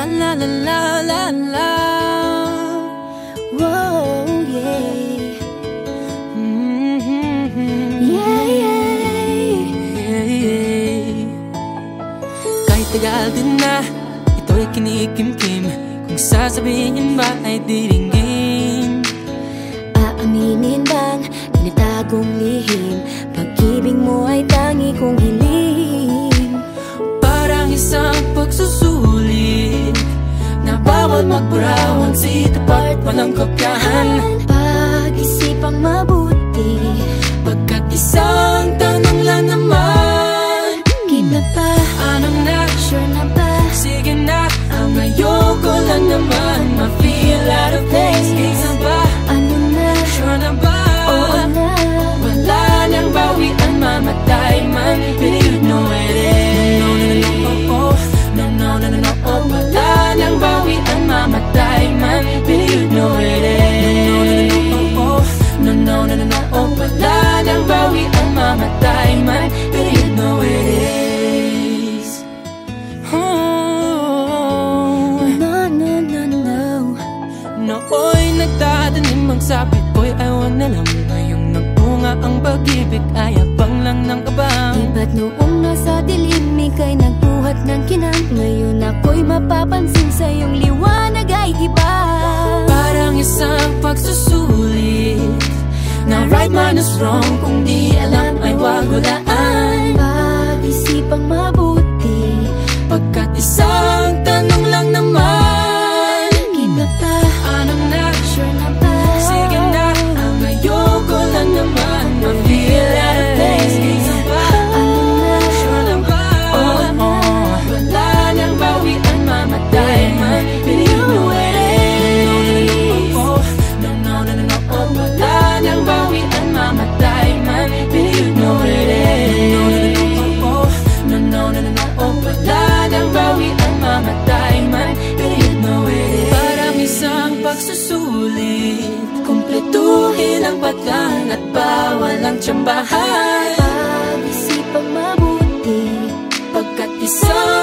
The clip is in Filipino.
la la la la la. Whoa, yeah. Yeah, yeah. Kahit tagal din na ito'y kinikimkim, kung sasabihin ba ay diringgin. Aaminin bang tinatagong lihim, pag-ibig mo ay tangi kong hiling. Parang isang pagsusulit na bawal magburawan, sitapat walang kopyahan. Pag-isipang mabuti, pagkat isang tanong lang naman. Kita pa, anong na? sure na ba? Sige na, ang ayoko lang naman ma-feel out of place. Kaysa ba? Ano na? Sure na ba? Oo na. Wala nang bawian, mamatay man, but you know it is. No, no, no, no, oh, oh. No, no, no, no, no, oh. Wala nang bawian, mamatay man, but you know it is. No, no, no, no, oh, oh. No, no, no, no, no, oh. Wala nang bawian, mamatay man, but you know it is. Oh. No, no, no, no. Nooy nagtatanim ang sapit ko'y ayaw na lang. Ngayong nagpunga ang pag-ibig ay abang lang ng abang. Iba't noong nasa dilim ika'y nagbuhat ng kinang, ngayon ako'y mapapansin sa iyong liwanag ay iba. Parang isang pagsusulit na right man is wrong, kung di alam ay wag hulaan. Pag-isipang mabuti, pagkat isang tanong lang naman. Kita pa, anong na? sure na ba? Sige na, ang ayoko lang naman ma-feel out of place. Kaysa ba? Ano na? Sure na ba? Oo, oh. Wala nang bawian, mamatay man, but you know it is. No, no, no, no, no, oh. Wala nang bawian, mamatay man, but you know it is. No, no, no, no, no, oh. Wala nang bawian, mamatay man, but you know it is. Parang isang pagsusulit, kumpletuhin ang patlang at bawal ang tsambahan. Pag-isipang mabuti, pagkat isang